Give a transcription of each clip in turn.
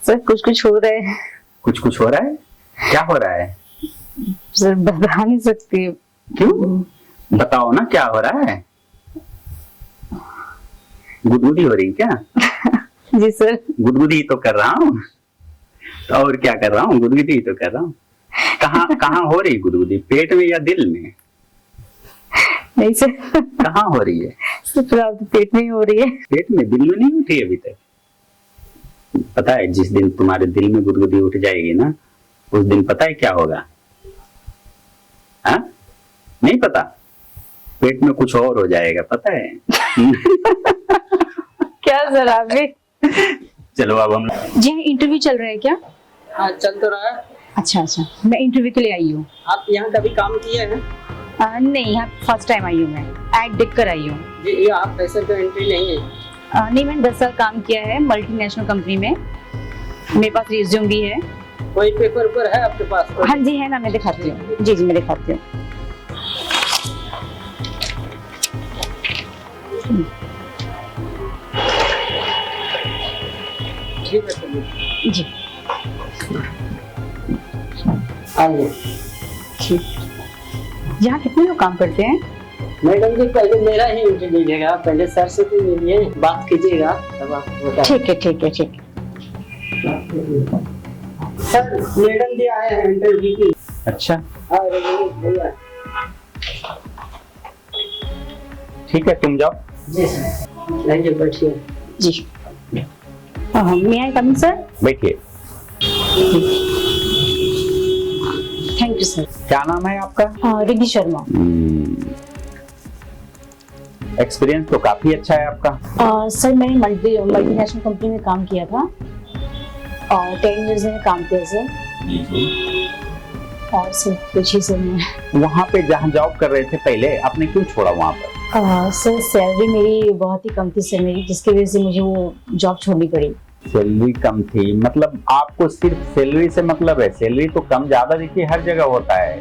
Sir कुछ कुछ हो रहा है। कुछ कुछ हो रहा है? क्या हो रहा है? सर बता नहीं सकती। क्यों? बताओ ना क्या हो रहा है। गुदगुदी हो रही क्या? जी सर। गुदगुदी तो कर रहा हूँ। तो और क्या कर रहा हूँ? गुदगुदी तो कर रहा हूँ। कहाँ कहाँ हो रही गुदगुदी? पेट में या दिल में? नहीं सर। कहाँ हो रही है? सर फिलहाल तो पेट में ही हो रही है। पेट में? दिल में नहीं उठी अभी तक? पता है जिस दिन तुम्हारे दिल में गुदगुदी उठ जाएगी ना, उस दिन पता है क्या होगा? हाँ? नहीं पता? पेट में कुछ और हो जाएगा, पता है? क्या सर आप भी? चलो अब हम। जी हाँ, इंटरव्यू चल रहा है क्या? हाँ चल तो रहा है। अच्छा अच्छा, मैं इंटरव्यू के लिए आई हूँ। आप यहाँ कभी काम किए हैं? नहीं, यहाँ फर्स्ट टाइम आई हूँ मैं। ऐड देख कर आई हूँ। जी ये आप पैसे तो एंट्री नहीं है। नहीं, मैंने 10 साल काम किया है मल्टीनेशनल कंपनी में। मेरे पास रिज्यूम भी है। कोई पेपर ऊपर है आपके पास? हाँ जी है ना, मैं दिखाती हूँ। जी जी मैं दिखाती हूँ। ठीक है चलिए। जी आइए। यहाँ कितने लोग काम करते हैं? मैडम जी पहले मेरा ही इंटरव्यू लीजिएगा, पहले सर से तो मिलिए, बात कीजिएगा तब आप बता। ठीक है ठीक है ठीक है। सर मैडम जी आए हैं इंटरव्यू की। अच्छा हाँ रजनीश भैया। ठीक है, तुम जाओ। जी सर आइए बैठिए। जी मैं आई कमिंग सर? बैठिए। Thank you sir. क्या नाम है आपका? रिद्धि शर्मा। एक्सपीरियंस तो काफी अच्छा है आपका। सर मैंने मल्टीनेशनल कंपनी में काम किया था और 10 इयर्स में काम किया सर। और सर कुछ ही सर मैं वहाँ पे जहाँ जॉब कर रहे थे पहले, आपने क्यों छोड़ा वहाँ पर? सर सैलरी मेरी बहुत ही कम थी सर मेरी, जिसकी वजह से मुझे वो जॉब छोड़नी पड़ी। सैलरी कम थी मतलब आपको सिर्फ सैलरी से मतलब है? सैलरी तो कम ज्यादा देखिए हर जगह होता है।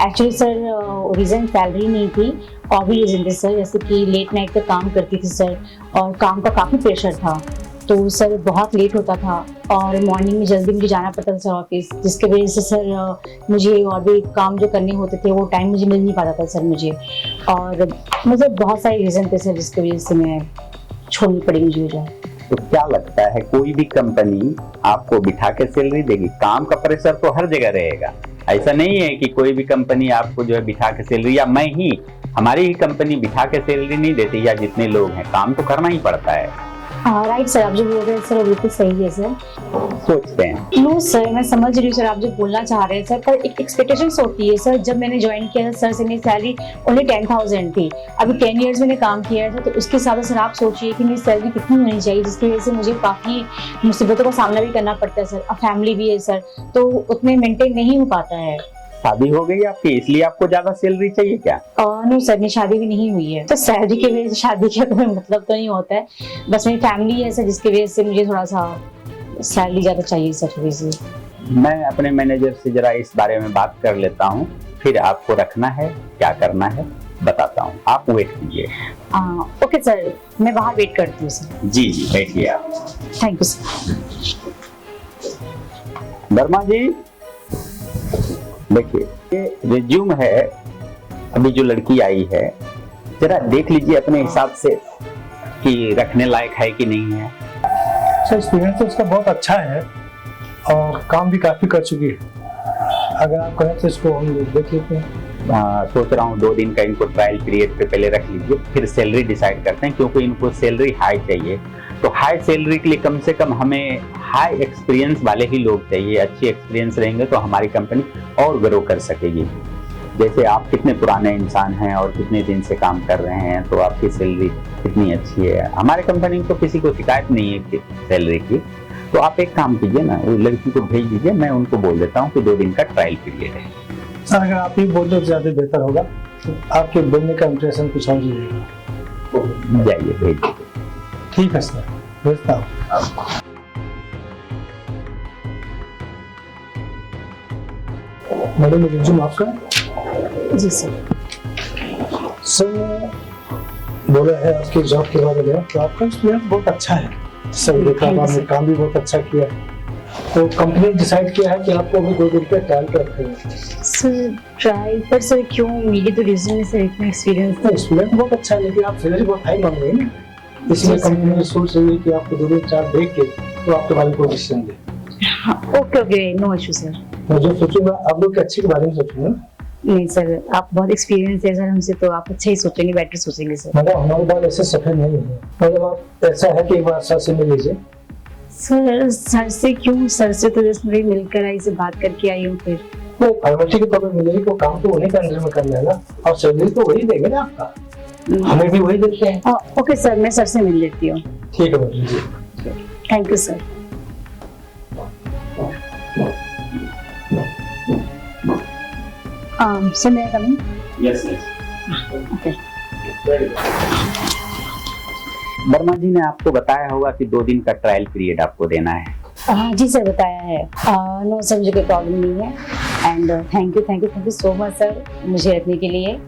एक्चुअली सर रीजन सैलरी नहीं थी, और भी रीजन थे सर, जैसे कि लेट नाइट तक काम करती थी सर, और काम का काफ़ी प्रेशर था, तो सर बहुत लेट होता था और मॉर्निंग में जल्दी मुझे जाना पड़ता था सर ऑफिस, जिसकी वजह से सर मुझे और भी काम जो करने होते थे वो टाइम मुझे मिल नहीं पाता था सर मुझे, और मतलब बहुत सारे रीज़न थे सर जिसकी वजह से मैं छोड़नी पड़ी मुझे जॉब। तो क्या लगता है कोई भी कंपनी आपको बिठा के सैलरी देगी? काम का प्रेशर तो हर जगह रहेगा, ऐसा नहीं है कि कोई भी कंपनी आपको जो है बिठा के सैलरी, या मैं ही हमारी ही कंपनी बिठा के सैलरी नहीं देती, या जितने लोग हैं काम तो करना ही पड़ता है। राइट सर, आप जो बोल रहे हैं सर बिल्कुल सही है सर। सोचते हैं नो सर, मैं समझ रही हूँ सर आप जो बोलना चाह रहे हैं सर, पर एक एक्सपेक्टेशंस होती है सर। जब मैंने ज्वाइन किया था सर से मेरी सैलरी ओनली 10,000 थी, अभी 10 इयर्स मैंने काम किया था, तो उसके हिसाब से सर आप सोचिए कि मेरी सैलरी कितनी होनी चाहिए, जिसकी वजह से मुझे काफ़ी मुसीबतों का सामना भी करना पड़ता है सर, और फैमिली भी है सर, तो उतने मेंटेन नहीं हो पाता है। शादी हो गई आपकी इसलिए आपको ज्यादा सैलरी चाहिए क्या? नहीं सर, मेरी शादी भी नहीं हुई है, तो सैलरी की वजह से शादी का कोई मतलब तो नहीं होता है, बस मेरी फैमिली है सर जिसकी वजह से मुझे थोड़ा सा सैलरी ज्यादा चाहिए सर थोड़ी सी। मैं अपने मैनेजर से जरा इस बारे में बात कर लेता हूँ, फिर आपको रखना है क्या करना है बताता हूँ, आप वेट कीजिए। ओके सर, मैं बाहर वेट करती हूँ सर। जी जी बैठिए आप। Thank you sir. Verma ji देखिए, ये रिज्यूम है, अभी जो लड़की आई है जरा देख लीजिए अपने हिसाब से कि रखने लायक है कि नहीं है। सर एक्सपीरियंस तो इसका बहुत अच्छा है और काम भी काफी कर चुकी है, अगर आप कहें तो इसको हम देख लेते हैं। सोच रहा हूँ 2 दिन का इनको ट्रायल पीरियड पे पहले रख लीजिए, फिर सैलरी डिसाइड करते हैं, क्योंकि इनको सैलरी हाई चाहिए। तो हाई सैलरी के लिए कम से कम हमें हाई एक्सपीरियंस वाले ही लोग चाहिए, अच्छी एक्सपीरियंस रहेंगे तो हमारी कंपनी और ग्रो कर सकेगी। जैसे आप कितने पुराने इंसान हैं और कितने दिन से काम कर रहे हैं, तो आपकी सैलरी कितनी अच्छी है। हमारे कंपनी को किसी को शिकायत नहीं है सैलरी की, तो आप एक काम कीजिए ना, वो लड़की को भेज दीजिए, मैं उनको बोल देता हूँ कि 2 दिन का ट्रायल पीरियड है। सर अगर आप ही बोल दो तो ज्यादा बेहतर होगा, तो आपके बोलने का इंप्रेशन कुछ और रहेगा। जाइए भेज दीजिए। ठीक है सर, भेजता हूँ। मैडम रिज्यूम आपका? जी सर। सर बोला है आपकी जॉब के बारे में, तो आपका एक्सपीरियंस बहुत अच्छा है सर, देखा आपने काम भी बहुत अच्छा किया है। तो कंपनी ने डिसाइड किया है कि आपको अभी 2 दिन का ट्रायल पे रखेंगे। सर ट्राई पर सर क्यों, मेरी तो रीजन में सर इतना एक्सपीरियंस तो स्टूडेंट बहुत अच्छा है, लेकिन आप सैलरी बहुत हाई मांग रहे हैं ना, इसलिए कंपनी ने सोच रही है कि आपको 2 दिन ट्रायल देख के तो आपके बारे में कोई डिसीजन दे। Okay okay, no issue sir. मैं जो सोचूंगा आप लोग के अच्छे के बारे में सोचूंगा ना। नहीं सर, आप बहुत एक्सपीरियंस है सर हमसे, तो आप अच्छा ही सोचेंगे, बेटर सोचेंगे सर। मतलब हमारे बाल ऐसे सफेद नहीं है, मतलब आप ऐसा है कि एक बार सर से मिल लीजिए। सर से क्यों? सर से तो जस्ट मेरी मिलकर आई, से बात करके आई हूँ फिर। वो फॉर्मेलिटी के तौर पर मिलेगी, तो काम तो उन्हीं के अंदर में करना है ना, और सैलरी तो वही देंगे ना आपका, हमें भी वही देते हैं। ओके सर, मैं सर से मिल लेती हूँ। ठीक है मैडम जी। Thank you sir. सर मैं coming? Yes okay. Verma ji ने आपको बताया होगा कि 2 दिन का ट्रायल पीरियड आपको देना है। जी सर, बताया है। नो सर, मुझे कोई प्रॉब्लम नहीं है। And thank you so much sir मुझे रखने के लिए।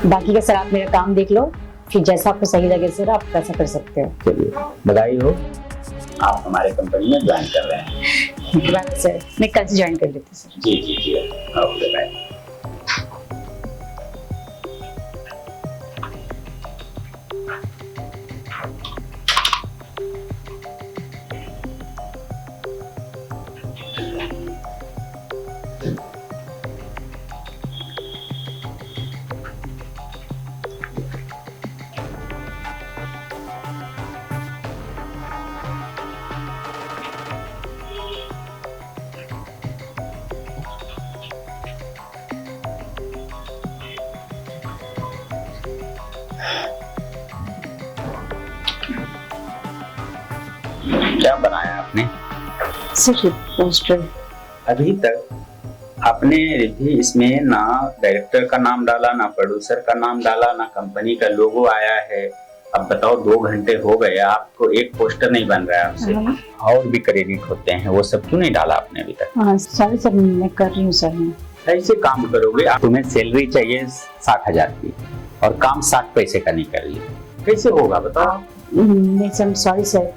बाकी का सर आप मेरा काम देख लो, फिर जैसा आपको सही लगे सर आप वैसा कर सकते हो। चलिए, बधाई हो, आप हमारे कंपनी में ज्वाइन कर रहे हैं। बाय सर, मैं कल से ज्वाइन कर लेती हूँ सर। जी जी जी, ओके बाय। क्या बनाया आपने? Sir poster. अभी तक आपने रिद्धि इसमें ना डायरेक्टर का नाम डाला, ना प्रोड्यूसर का नाम डाला, ना कंपनी का लोगो आया है। अब बताओ 2 घंटे हो गए, आपको एक पोस्टर नहीं बन रहा है आपसे। और भी क्रेडिट होते हैं, वो सब क्यों नहीं डाला आपने अभी तक? हाँ सॉरी सर, मैं कर रही हूँ सर। मैं ऐसे काम करोगे, तुम्हें सैलरी चाहिए 60,000 की और काम 60 पैसे का नहीं कर लिया, कैसे होगा बताओ? नहीं सर, सॉरी सर,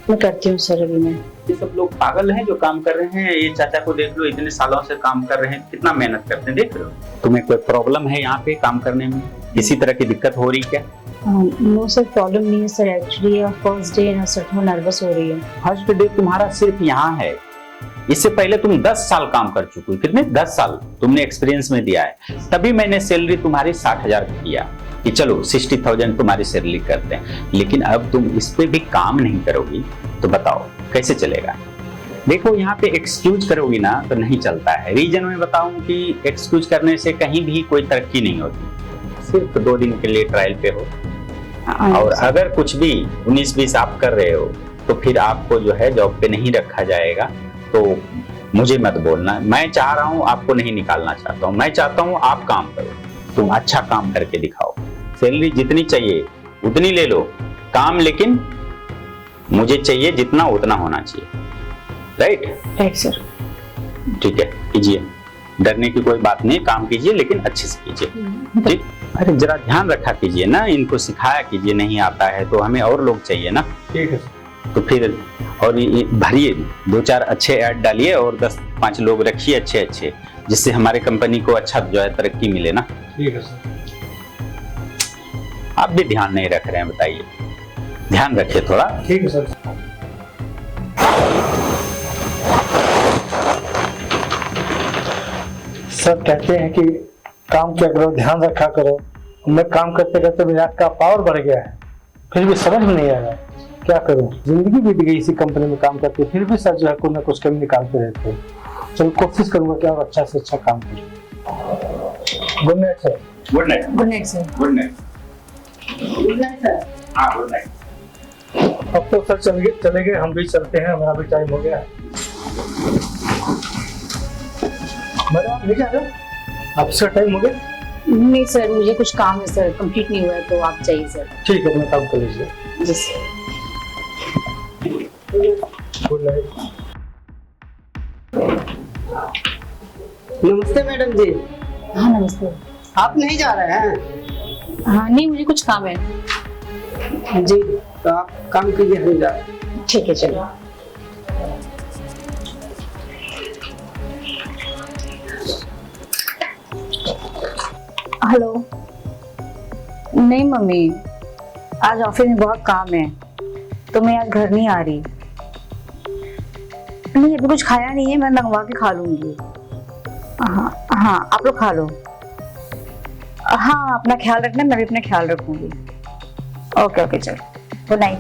मैं करती हूँ सर अभी। मैं ये सब लोग पागल हैं जो काम कर रहे हैं। ये चाचा को देख लो, इतने सालों से काम कर रहे हैं, कितना मेहनत करते हैं, देख लो। तुम्हें कोई प्रॉब्लम है यहाँ पे काम करने में? किसी तरह की दिक्कत हो रही क्या? नो सर, प्रॉब्लम नहीं है सर। एक्चुअली फर्स्ट डे ना सर, थोड़ा नर्वस हो रही है। फर्स्ट डे तुम्हारा सिर्फ यहाँ है, इससे पहले तुम 10 साल काम कर चुकी हो। कितने? 10 साल तुमने एक्सपीरियंस में दिया है। तभी मैंने सैलरी तुम्हारी 60,000 किया कि चलो 60,000 तुम्हारी सैलरी करते हैं। लेकिन अब तुम इस पे भी काम नहीं करोगी तो बताओ कैसे चलेगा? देखो यहाँ पे एक्सक्यूज करोगी ना तो नहीं चलता है। रीजन में बताऊं कि एक्सक्यूज करने से कहीं भी कोई तरक्की नहीं होती। सिर्फ 2 दिन के लिए ट्रायल पे हो, और अगर कुछ भी 19-20 आप कर रहे हो तो फिर आपको जो है जॉब पे नहीं रखा जाएगा। तो मुझे मत बोलना, मैं चाह रहा हूँ, आपको नहीं निकालना चाहता हूँ। मैं चाहता हूँ आप काम करो, तुम अच्छा काम करके दिखाओ। सैलरी जितनी चाहिए उतनी ले लो, काम लेकिन मुझे चाहिए जितना उतना होना चाहिए। Right sir. ठीक है, कीजिए, डरने की कोई बात नहीं, काम कीजिए लेकिन अच्छे से कीजिए। ठीक, अरे जरा ध्यान रखा कीजिए ना, इनको सिखाया कीजिए। नहीं आता है तो हमें और लोग चाहिए ना। ठीक है तो फिर और ये भरिए, 2-4 अच्छे ऐड डालिए और 10-5 लोग रखिए अच्छे, जिससे हमारे कंपनी को अच्छा जो है तरक्की मिले ना। ठीक है सर। आप भी ध्यान नहीं रख रहे हैं, बताइए, ध्यान रखिए थोड़ा। ठीक है सर। सब कहते हैं कि काम किया करो, ध्यान रखा करो। मैं काम करते करते मेरा का पावर बढ़ गया है, फिर भी समझ में नहीं आ रहा क्या करूं। जिंदगी बीत गई इसी कंपनी में काम करते, फिर भी सर जो है कुछ ना कुछ कमी निकालते रहते हैं। चलो कोशिश करूंगा कि और अच्छा से अच्छा काम करूं। Good night sir. Good night. Good night sir. Good night. Good night sir. हाँ, गुड नाइट। अब तो सर चले गए, हम भी चलते हैं, हमारा भी टाइम हो गया है। मैडम आप लेके आ जाओ, आपका टाइम हो गया। नहीं सर, मुझे कुछ काम है सर, कंप्लीट नहीं हुआ है, तो आप चाहिए सर। ठीक है, अपना काम कर लीजिए। जी सर। Good night. नमस्ते मैडम जी। हाँ नमस्ते। आप नहीं जा रहे हैं? हाँ नहीं, मुझे कुछ काम है। जी, तो आप काम कीजिए, हम जा रहे हैं। ठीक है चलो। हेलो। नहीं मम्मी, आज ऑफिस में बहुत काम है तो मैं आज घर नहीं आ रही। नहीं अभी कुछ खाया नहीं है, मैं मंगवा के खा लूंगी। हाँ हाँ आप लोग खा लो। हाँ अपना ख्याल रखना, मैं भी अपना ख्याल रखूंगी। ओके ओके चलो, गुड नाइट।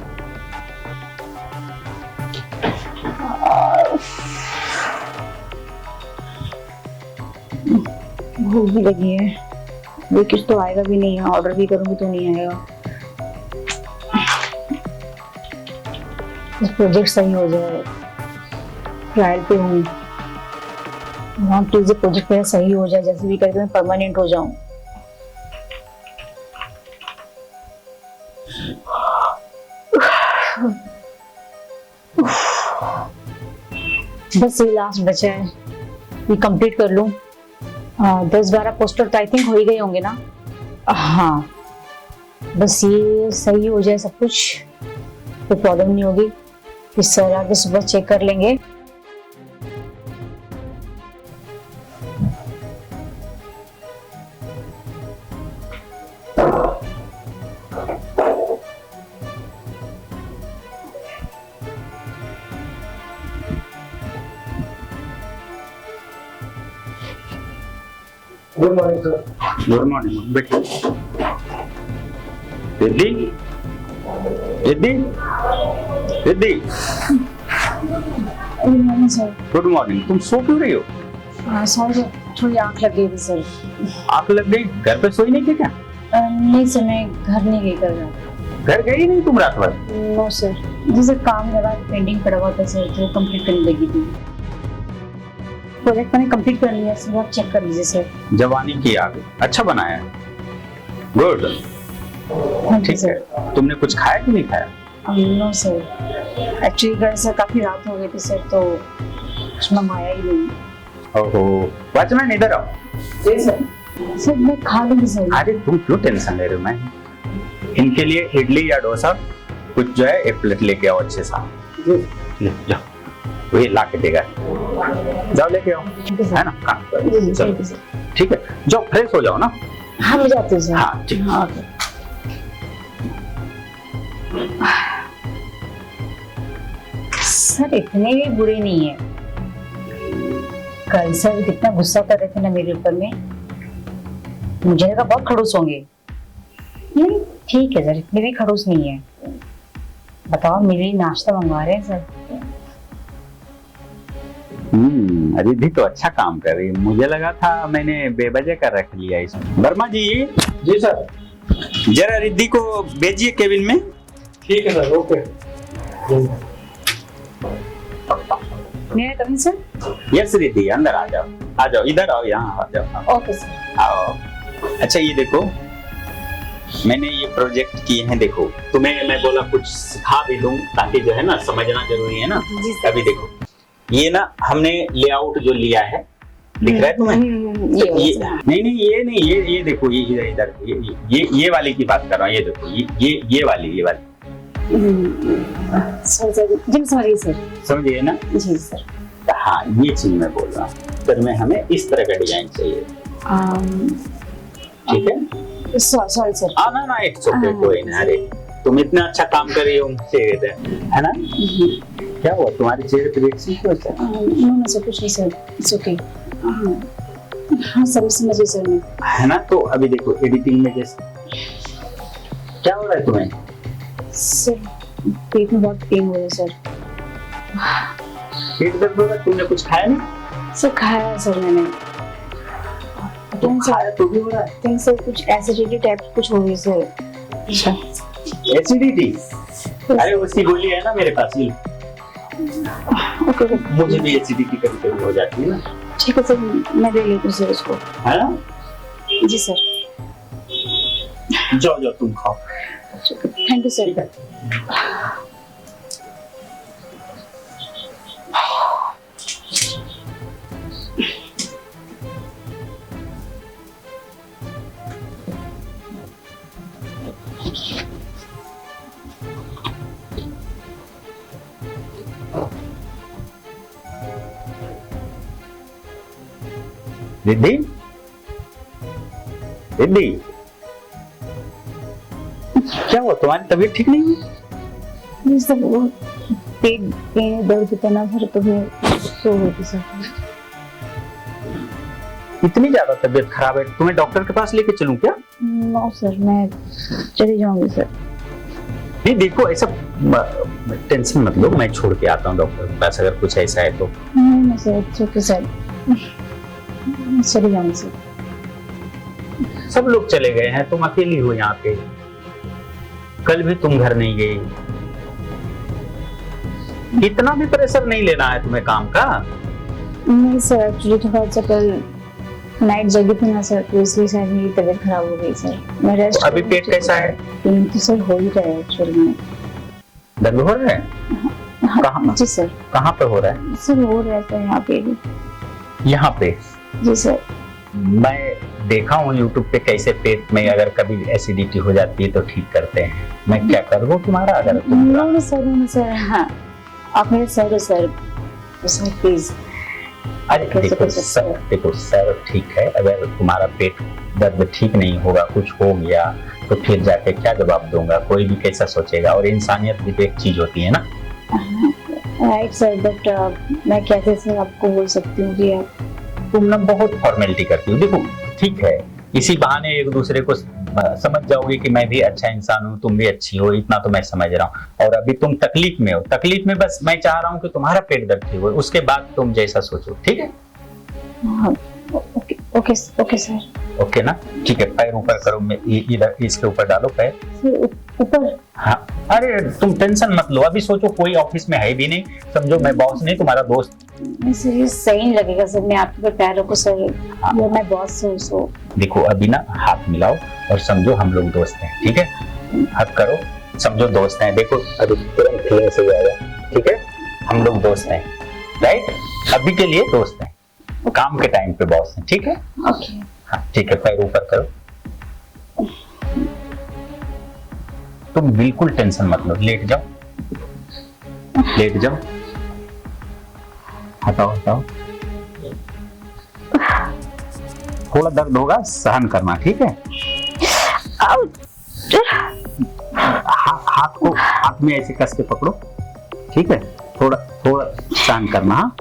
भूख भी लगी है, ये कुछ तो आएगा भी नहीं है, ऑर्डर भी करूंगी तो नहीं आएगा। प्रोजेक्ट सही हो जाए, ट्रायल पे हूँ, प्लीज प्रोजेक्ट मेरा सही हो जाए, जैसे भी करके मैं परमानेंट हो जाऊं। बस ये लास्ट बचा है, ये कंप्लीट कर लूं। 10-12 पोस्टर तो आई थिंक हो ही गए होंगे ना। हाँ बस ये सही हो जाए सब कुछ, कोई प्रॉब्लम नहीं होगी। फिर सर आगे सुबह चेक कर लेंगे। Good morning sir. Good morning, बैठिए। Riddhi, Riddhi, Riddhi, sir good morning. तुम सो क्यों रही हो? सर थोड़ी आंख लग गई थी सर। आंख लग गई? घर पे सोई नहीं थी क्या? नहीं सर, मैं घर नहीं गई कल रात। घर गई नहीं तुम रात भर? नो सर, जैसे काम जरा पेंडिंग पड़ा हुआ था सर, तो कंप्लीट करने लगी थी। प्रोजेक्ट मैंने कंप्लीट कर लिया सर, आप चेक कर लीजिए सर। जवानी की आग, अच्छा बनाया है, गुड। ठीक है, तुमने कुछ खाया कि नहीं खाया? नो सर, एक्चुअली घर से काफी रात हो गई थी सर, तो कुछ मंगाया ही नहीं। ओहो, वॉचमैन इधर आओ। जी सर। सर मैं खा लूंगी सर। अरे तुम क्यों टेंशन ले रहे हो? मैं इनके लिए इडली या डोसा कुछ जो है एक प्लेट लेके आओ अच्छे सा। ले जाओ, वही ला के देगा, जाओ लेके आओ, है ना? काम करो, चलो ठीक है, जाओ फ्रेश हो जाओ ना। हाँ मैं जाती हूँ सर। हाँ ठीक। हाँ ओके। सर इतने भी बुरे नहीं है। कल सर कितना गुस्सा कर रहे थे ना मेरे ऊपर में, मुझे लगा बहुत खड़ूस होंगे। नहीं ठीक है सर, इतने भी खड़ूस नहीं है। बताओ मेरे लिए नाश्ता मंगवा रहे हैं सर। रिद्धि तो अच्छा काम कर रही है, मुझे लगा था मैंने बेवजह कर रख लिया इसमें। वर्मा जी। जी सर। जरा रिद्धि को भेजिए केबिन में। ठीक है सर, ओके। मेरा कमिंग सर। यस रिद्धि, अंदर आ जाओ, आ जाओ, इधर आओ, यहाँ आ जाओ। Okay sir. आओ। अच्छा ये देखो, मैंने ये प्रोजेक्ट किए हैं, देखो तुम्हें मैं बोला कुछ सिखा भी दूं ताकि जो है ना समझना जरूरी है ना। जी सर। अभी देखो ये ना हमने लेआउट जो लिया है, दिख रहा है तुम्हें? ये नहीं नहीं, ये नहीं, ये देखो, ये इधर इधर, ये वाली की बात कर रहा हूँ। ये देखो, ये वाली सर सर जी समझ गई सर। समझिए ना? जी सर। हाँ ये चीज मैं बोल रहा हूँ, फिर में हमें इस तरह का डिजाइन चाहिए, ठीक है? Sorry sir. ना ना, इट्स ओके, कोई ना। अरे तुम इतना अच्छा काम कर रही हो, है ना? क्या हुआ तुम्हारे चेहरे पे रिएक्शन क्यों है? नो सर, कुछ नहीं सर, इट्स ओके। हाँ सर समझ गई सर मैं, है ना? तो अभी देखो एडिटिंग में जैसे क्या हो रहा है तुम्हें? सर पेट में बहुत पेन हो रहा है सर। पेट दर्द हो रहा है? तुमने कुछ खाया नहीं? सर खाया है सर मैंने। तुम खाया तो भी हो रहा है? थिंक सर कुछ एसिडिटी टाइप कुछ हो गई सर। अच्छा एसिडिटी? अरे उसकी गोली है ना मेरे पास, ये ओके। मुझे भी एसिडिटी कभी कभी हो जाती है ना। ठीक है सर, मैं ले लेती हूँ सर उसको। है ना? जी सर। जाओ जाओ तुम खाओ। Thank you sir. Riddhi, Riddhi, क्या हुआ, तुम्हारी तबीयत ठीक नहीं हुई? ये सब वो पेट में दर्द होता ना सर, तो मैं सो गई थी सर। इतनी ज्यादा तबीयत खराब है, तुम्हें डॉक्टर के पास लेके चलूं क्या? नो सर, मैं चली जाऊंगी सर। नहीं देखो, ऐसा टेंशन मत लो, मैं छोड़ के आता हूँ डॉक्टर के पास अगर कुछ ऐसा है तो। नहीं सर, इट्स ओके सर, मैं चली जाऊंगी सर। सब लोग चले गए हैं, तुम अकेली हो यहाँ पे। कल भी तुम घर नहीं गई। इतना भी प्रेशर नहीं लेना है तुम्हें काम का। नहीं सर, एक्चुअली थोड़ा सा कल नाइट जगी थी ना सर, तो इसलिए शायद मेरी तबीयत खराब हो गई सर। मैं रेस्ट। अभी पेट कैसा है? पेन तो सर हो ही रहा है एक्चुअली में। दर्द हो रहा है? कहाँ? जी सर। कहाँ पे हो रहा है? सर हो रहा है सर, यहाँ पे भी। यहाँ पे? जी सर। मैं देखा हूँ यूट्यूब पे कैसे पेट में अगर कभी एसिडिटी हो जाती है तो ठीक करते हैं। मैं क्या करूँ तुम्हारा अगर तुम? नो सर, हाँ आप मेरे सर हो सर, प्लीज। अरे देखो सर ठीक है, अगर तुम्हारा पेट दर्द ठीक नहीं होगा, कुछ हो गया तो फिर जाके क्या जवाब दूंगा, कोई भी कैसा सोचेगा, और इंसानियत भी तो एक चीज होती है ना। राइट सर, बट मैं कैसे सर आपको बोल सकती हूँ कि आप तुम ना बहुत फॉर्मेलिटी करती हो। देखो ठीक है, इसी बहाने एक दूसरे को समझ जाओगे कि मैं भी अच्छा इंसान हूँ, तुम भी अच्छी हो, इतना तो मैं समझ रहा हूँ। और अभी तुम तकलीफ में हो, तकलीफ में बस मैं चाह रहा हूँ कि तुम्हारा पेट दर्द ठीक हो, उसके बाद तुम जैसा सोचो, ठीक है? Okay okay okay sir. Okay ना, ठीक है। पैर ऊपर करो, मैं इधर इसके ऊपर डालो पैर। ऊपर? हाँ, अरे तुम टेंशन मत लो, अभी सोचो कोई ऑफिस में है भी नहीं, समझो मैं बॉस नहीं, तुम्हारा दोस्त। सर ये सही नहीं लगेगा सर, मैं आपके पैर रखूं सर, ये मैं बॉस सर। सो देखो अभी ना हाथ मिलाओ और समझो हम लोग दोस्त हैं, ठीक है? हाथ करो, समझो दोस्त हैं। देखो अभी तुरंत फीलिंग से आएगा, ठीक है? हम लोग दोस्त हैं, राइट? अभी के लिए दोस्त हैं, काम के टाइम पे बॉस हैं, ठीक है? ओके। हाँ ठीक है, पैर ऊपर करो। तुम बिल्कुल टेंशन मत लो, लेट जाओ, लेट जाओ, हटाओ हटाओ। थोड़ा दर्द होगा, सहन करना, ठीक है? हाथ में ऐसे कस के पकड़ो, ठीक है? थोड़ा थोड़ा सहन करना। हाँ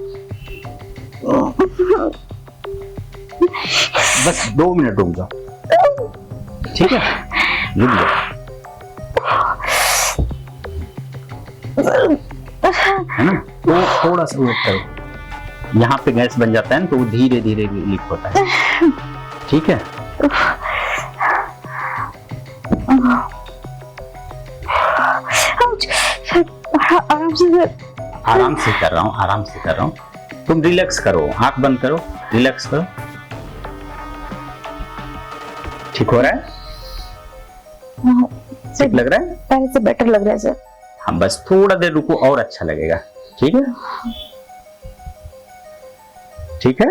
बस 2 मिनट रुक जाओ, ठीक है? रुक जाओ, है ना? तो थोड़ा सा वेट करो, यहाँ पे गैस बन जाता है ना, तो वो धीरे धीरे लीक होता है, ठीक है? आराम से कर रहा हूँ, आराम से कर रहा हूँ। तुम रिलैक्स करो, आंख बंद करो, रिलैक्स करो। ठीक हो रहा है? ठीक लग रहा है? पहले से बेटर लग रहा है सर। हाँ बस थोड़ा देर रुको और अच्छा लगेगा, ठीक है? ठीक है?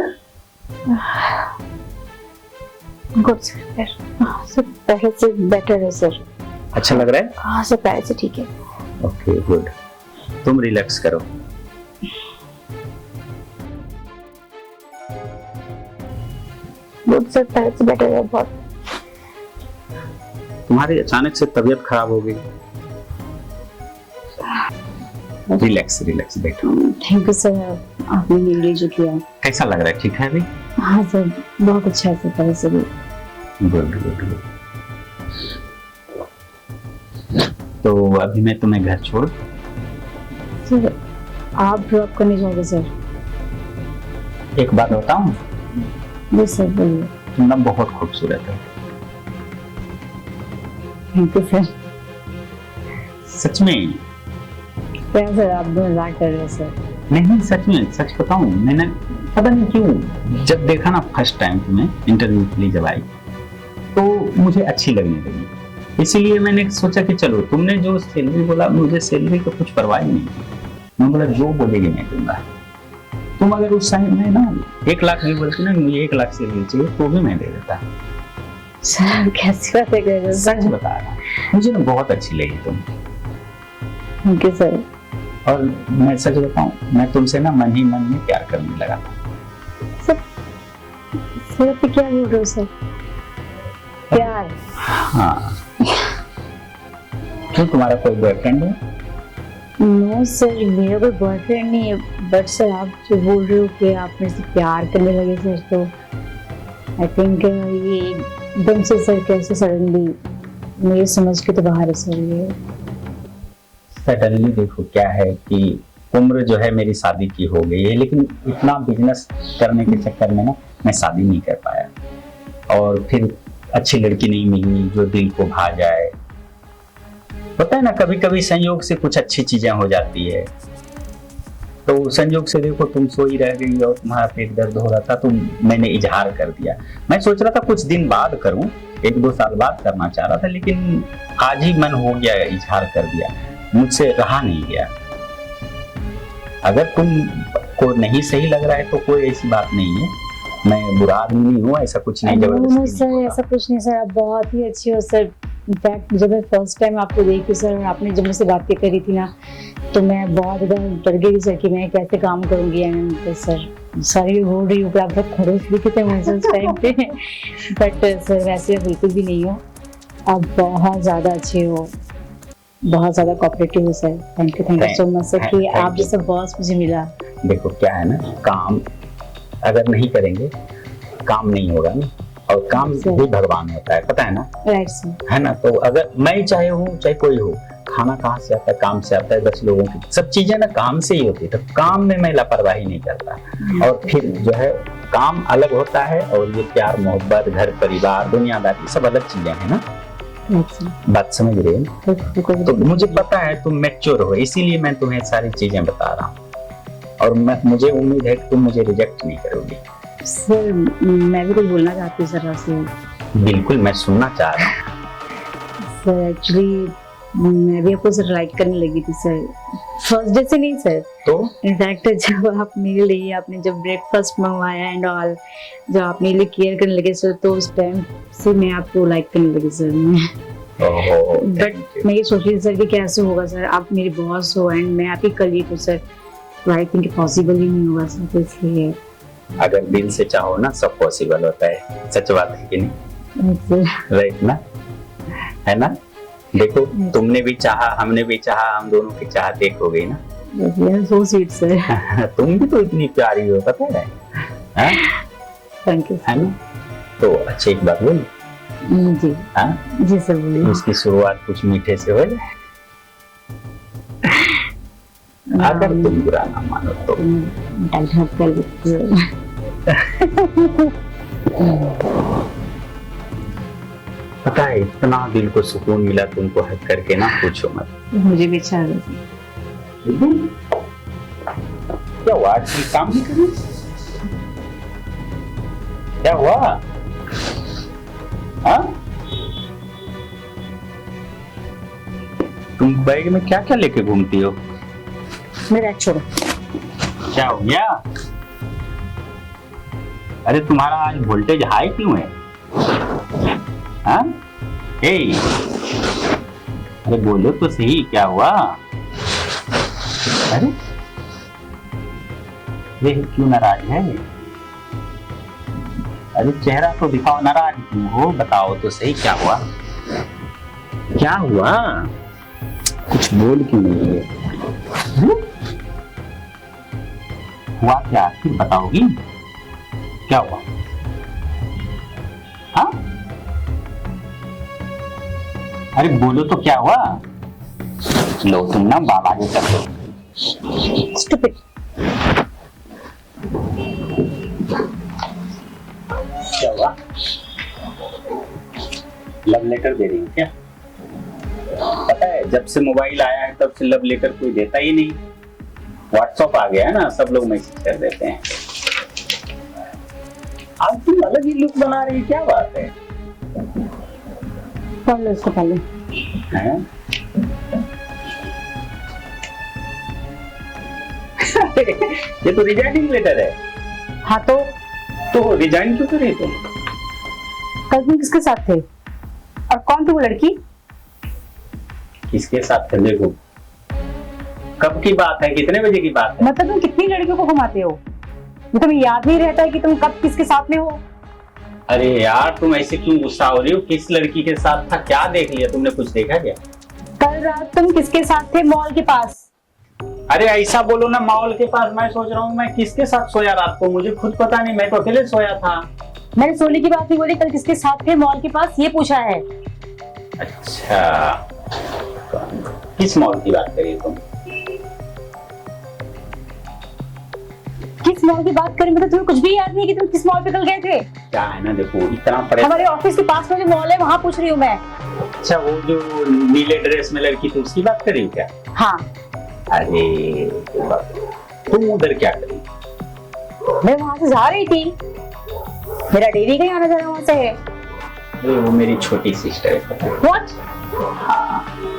गुड सर, सर पहले से बेटर है सर। अच्छा लग रहा है? हाँ सर, पहले से ठीक है। ओके गुड, तुम रिलैक्स करो। गुड सर, पहले से बेटर है बहुत। तुम्हारी अचानक से तबीयत खराब हो गई। रिलैक्स रिलैक्स बैठो। थैंक यू सर, आपने मेरे लिए जो किया। कैसा लग रहा है? ठीक है अभी? हाँ सर, बहुत अच्छा है सर, पहले से भी। Good good good. तो अभी मैं तुम्हें घर छोड़। सर आप ड्रॉप करने जाओगे सर? एक बात बताऊं? जी सर बोलिए। तुम ना बहुत खूबसूरत हो। Thank you sir. सच में? क्या सर आप मजाक कर रहे हो सर? नहीं सच में, सच बताऊं, मैंने पता नहीं क्यों जब देखा ना फर्स्ट टाइम तुम्हें इंटरव्यू के लिए जब आई, तो मुझे अच्छी लगने लगी। इसीलिए मैंने सोचा कि चलो, तुमने जो सैलरी बोला, मुझे सैलरी का कुछ परवाह ही नहीं थी। मैं बोला जो बोलेगी मैं दूंगा। तुम अगर उस टाइम में ना 1 लाख भी बोलती ना, मुझे 1 लाख सैलरी चाहिए, तो भी मैं दे देता। सर कैसी बातें कर रहे हो? सच बता रहा, मुझे ना बहुत अच्छी लगी तुम। Thank you sir. और मैं सच बताऊं, मैं तुमसे ना मन ही मन में प्यार करने लगा था। सर आप क्या बोल रहे हो सर? प्यार। हाँ। क्यों, तुम्हारा कोई बॉयफ्रेंड है? नो सर, मेरा कोई बॉयफ्रेंड नहीं है, बट सर आप जो बोल रहे हो कि आप मेरे से प्यार करने लगे सर, तो आई थिंक ये एकदम से सर कैसे सडनली मेरे समझ के तो बाहर है सर ये। सडनली देखो क्या है कि उम्र जो है मेरी शादी की हो गई है, लेकिन इतना बिजनेस करने के चक्कर में ना मैं शादी नहीं कर पाया, और फिर अच्छी लड़की नहीं मिली जो दिल को भा जाए। पता है ना, कभी कभी संयोग से कुछ अच्छी चीजें हो जाती है। तो संयोग से देखो तुम सोई रह गई और तुम्हारा पेट दर्द हो रहा था, तो मैंने इजहार कर दिया। मैं सोच रहा था कुछ दिन बाद करूं, 1-2 साल बाद करना चाह रहा था, लेकिन आज ही मन हो गया, इजहार कर दिया, मुझसे रहा नहीं गया। अगर तुम को नहीं सही लग रहा है तो कोई ऐसी बात नहीं है, मैं बुरा आदमी नहीं हूँ, ऐसा कुछ नहीं, जबरदस्ती सर नहीं ऐसा कुछ नहीं सर, आप बहुत ही अच्छे हो सर। इनफैक्ट जब मैं फर्स्ट टाइम आपको देखी सर और आपने जब मुझसे बातें करी थी ना, तो मैं बहुत ज़्यादा डर गई सर कि मैं कैसे काम करूँगी। एंड तो सर सॉरी हो रही हूँ कि आप बहुत खड़ूस दिखे थे मुझे उस टाइम पे, बट सर वैसे बिल्कुल भी नहीं हो, आप बहुत ज़्यादा अच्छे हो, बहुत ज़्यादा कोऑपरेटिव हो sir. Thank you so much sir कि आप जैसा बॉस मुझे मिला। देखो क्या है ना, काम अगर नहीं करेंगे काम नहीं होगा ना, और काम भी भगवान होता है, पता है ना, राइट सर, है ना। तो अगर मैं चाहे हूँ चाहे कोई हो, खाना कहाँ से आता है, काम से आता है। 10 लोगों की सब चीजें ना काम से ही होती है, तो काम में मैं लापरवाही नहीं करता। और फिर जो है काम अलग होता है, और ये प्यार मोहब्बत घर परिवार दुनियादारी सब अलग चीजें हैं ना। बात समझ रहे हो? तो मुझे पता है तुम मैच्योर हो, इसीलिए मैं तुम्हें सारी चीजें बता रहा हूँ, और मुझे उम्मीद है कि तुम मुझे रिजेक्ट नहीं करोगी। सर मैं भी कुछ बोलना चाहती हूँ सर आपसे। बिल्कुल, मैं सुनना चाह रहा हूँ। सर एक्चुअली मैं भी आपको सर लाइक करने लगी थी सर, फर्स्ट डे से नहीं सर। तो इनफैक्ट जब आप मेरे लिए आपने जब ब्रेकफास्ट मंगवाया एंड ऑल, जब आप मेरे लिए केयर करने लगे सर, तो उस टाइम से मैं आपको लाइक करने लगी सर। बट मैं ये सोच रही थी सर कि कैसे होगा सर, आप मेरे बॉस हो एंड मैं आपकी कलीग हूँ सर, तो आई थिंक पॉसिबल ही नहीं होगा सर, तो इसलिए। अगर दिल से चाहो ना सब पॉसिबल होता है, सच बात है कि नहीं? राइट ना, है ना। देखो तुमने भी चाहा, हमने भी चाहा, हम दोनों की चाहत एक हो गई ना। So sweet sir. तुम भी तो इतनी प्यारी हो, पता है? थैंक यू, है ना। तो अच्छी एक बात बोल जी। जी सर बोलिए। उसकी शुरुआत कुछ मीठे से हो जाए, अगर तुम बुरा ना मानो तो। पता है इतना दिल को सुकून मिला तुमको हक करके ना, पूछो मत। मुझे भी अच्छा लगा। क्या हुआ, आज काम नहीं कर रही? क्या हुआ? हाँ? तुम बैग में क्या क्या लेके घूमती हो? मेरा छोड़ो। क्या हो गया? अरे तुम्हारा आज वोल्टेज हाई क्यों है? हाँ? अरे बोलो तो सही, क्या हुआ? अरे ये क्यों नाराज है? अरे चेहरा तो दिखाओ, नाराज क्यों हो, बताओ तो सही, क्या हुआ? क्या हुआ? कुछ बोल क्यों नहीं है? हुआ क्या, फिर बताओगी? क्या हुआ? हाँ? अरे बोलो तो क्या हुआ? लो तुम ना बाबा जी कर दो। Stupid. क्या हुआ? लव लेटर दे रही हूँ क्या? पता है जब से मोबाइल आया है तब से लव लेटर कोई देता ही नहीं। व्हाट्सएप आ गया है ना, सब लोग मैसेज कर देते हैं। आज तुम अलग ही लुक बना रही, क्या बात है? पढ़ लो इसको पहले। हैं? ये तो रिजाइनिंग लेटर है। हाँ तो रिजाइन क्यों कर रही तुम? कल तुम किसके साथ थे और कौन थी वो लड़की? किसके साथ थे? देखो कब की बात है, कितने बजे की बात है? मतलब तुम कितनी लड़कियों को घुमाते हो, तुम्हें याद नहीं रहता है कि तुम कब किसके साथ में हो? अरे यार तुम ऐसे क्यों गुस्सा हो रही हो? किस लड़की के साथ था, क्या देख लिया तुमने? कुछ देखा क्या? कल रात तुम किसके साथ थे मॉल के पास? अरे ऐसा बोलो ना, मॉल के पास। मैं सोच रहा हूँ मैं किसके साथ सोया रात को, मुझे खुद पता नहीं, मैं तो अकेले सोया था। मैंने सोने की बात नहीं बोली, कल किसके साथ थे मॉल के पास ये पूछा है। अच्छा, किस मॉल की बात करी तुम? किस मॉल की बात करें? मतलब तुम्हें कुछ भी याद नहीं कि तुम किस मॉल पे कल गए थे? क्या है ना, देखो इतना परे। हमारे ऑफिस के पास में जो मॉल है वहां पूछ रही हूँ मैं। अच्छा, वो जो नीले ड्रेस में लड़की थी उसकी बात कर रही हो क्या? हाँ। अरे तुम उधर क्या करी? मैं वहां से जा रही थी, मेरा डेली का ही आना जाना वहां से है। अरे वो मेरी छोटी सिस्टर है। व्हाट?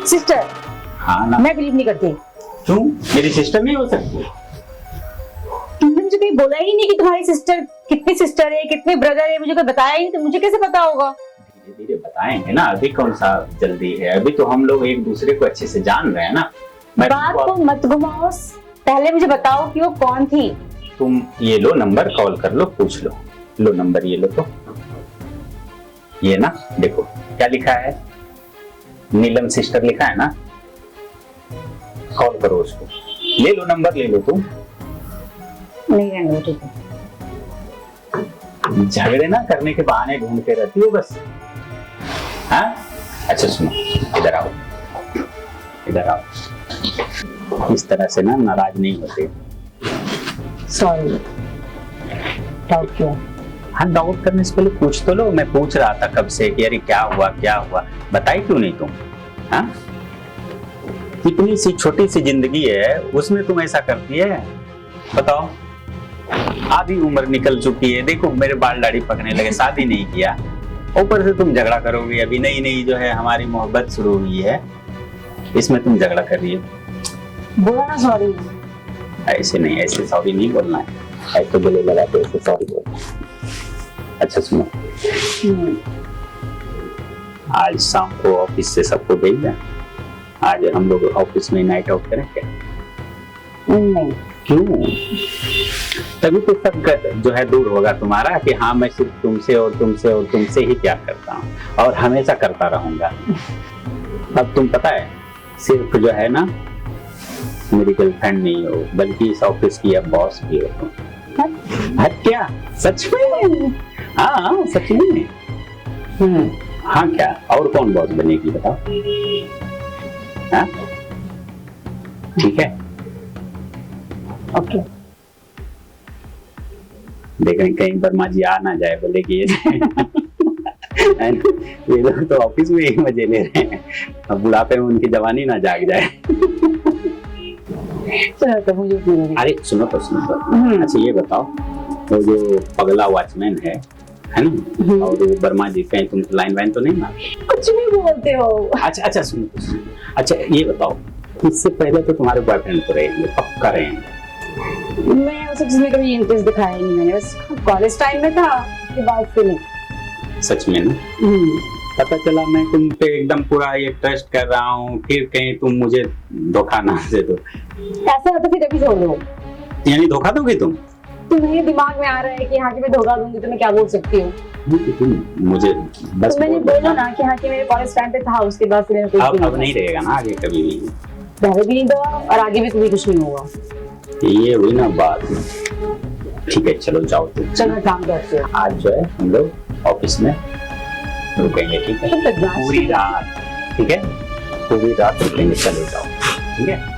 सिस्टर? हाँ ना। मैं बिलीव नहीं करती। क्यों? मेरी सिस्टर नहीं हो सकती? तुमने मुझे कहीं बोला ही नहीं कि तुम्हारी सिस्टर कितनी सिस्टर है, कितने ब्रदर है, मुझे कोई बताया ही नहीं, तो मुझे कैसे पता होगा? धीरे धीरे बताएंगे ना, अभी कौन सा जल्दी है, अभी तो हम लोग एक दूसरे को अच्छे से जान रहे हैं ना। बात को मत घुमाओ, पहले मुझे बताओ कि वो कौन थी। तुम ये लो नंबर, कॉल कर लो, पूछ लो। लो नंबर, ये लो। तो ये ना, देखो क्या लिखा है, नीलम सिस्टर लिखा है ना। कॉल करो उसको, ले लो नंबर, ले लो। तुम नहीं रहने दो, ठीक है। झगड़े ना करने के बहाने ढूंढते रहती हो बस। हाँ अच्छा सुनो, इधर आओ, इधर आओ। इस तरह से ना नाराज नहीं होते। सॉरी, डाउट क्यों? हाँ, डाउट करने से पहले पूछ तो लो। मैं पूछ रहा था कब से कि अरे क्या हुआ क्या हुआ, बताई क्यों नहीं तुम? हाँ, इतनी सी छोटी सी जिंदगी है, उसमें तुम ऐसा करती है? बताओ, आधी उम्र निकल चुकी है, देखो मेरे बाल दाढ़ी पकने लगे, शादी नहीं किया, ऊपर से तुम झगड़ा करोगे। अभी नई नई जो है हमारी मोहब्बत शुरू हुई है, इसमें तुम झगड़ा कर रही हो। बोला ना सॉरी। ऐसे नहीं, ऐसे सॉरी नहीं बोलना है, ऐसे गले लगा के ऐसे सॉरी बोलना है। अच्छा सुनो, आज शाम को ऑफिस से सबको भेजना, आज हम लोग ऑफिस में नाइट आउट करें क्या? नहीं। क्यों? तभी तो सब जो है दूर होगा तुम्हारा कि हाँ मैं सिर्फ तुमसे और तुमसे और तुमसे ही प्यार करता हूँ और हमेशा करता रहूंगा। अब तुम पता है, सिर्फ जो है ना मेरी गर्लफ्रेंड नहीं हो, बल्कि इस ऑफिस की अब बॉस भी हो तुम। हट क्या? सच में? हाँ सच में। हाँ क्या, और कौन बॉस बनेगी बताओ? हाँ ठीक है, ओके। देख रहे कहीं वर्मा जी आ ना जाए, बोले कि ये लोग तो ऑफिस में ही मजे ले रहे हैं, अब बुढ़ापे में उनकी जवानी ना जाग जाए। तो मुझे अरे सुनो तो, सुनो तो। अच्छा ये बताओ, वो जो पगला वॉचमैन है ना, और वो वर्मा जी, कहीं तुम लाइन वाइन तो नहीं मार? कुछ भी बोलते हो। अच्छा अच्छा सुनो तो, सुनो। अच्छा ये बताओ, इससे पहले तो तुम्हारे बॉयफ्रेंड तो रहेंगे, पक्का रहेंगे। मैं उस चीज में कभी इंटरेस्ट दिखाया नहीं, मैंने बस कॉलेज टाइम में था, उसके बाद से नहीं। सच में ना? पता चला मैं तुम पे एकदम पूरा ये ट्रस्ट कर रहा हूँ, फिर कहीं तुम मुझे धोखा ना दे दो। ऐसा होता फिर अभी छोड़ दो। यानी धोखा दोगे तुम? तुम्हें दिमाग में आ रहा है कि हाँ कि मैं धोखा दूंगी तो मैं क्या बोल सकती हूँ? मुझे बस तो मैंने बोला ना कि हाँ कि मेरे कॉलेज टाइम पे था, उसके बाद से मैंने कुछ भी अब नहीं रहेगा ना आगे कभी भी? पहले भी नहीं दो और आगे भी कभी कुछ नहीं होगा। ये हुई ना बात। ठीक है चलो जाओ तुम। चलो मैं काम करती हूँ। आज जो है हम लोग ऑफिस में रुकेंगे, ठीक है? पूरी रात, ठीक है? पूरी रात रुकेंगे, चलो जाओ, ठीक है?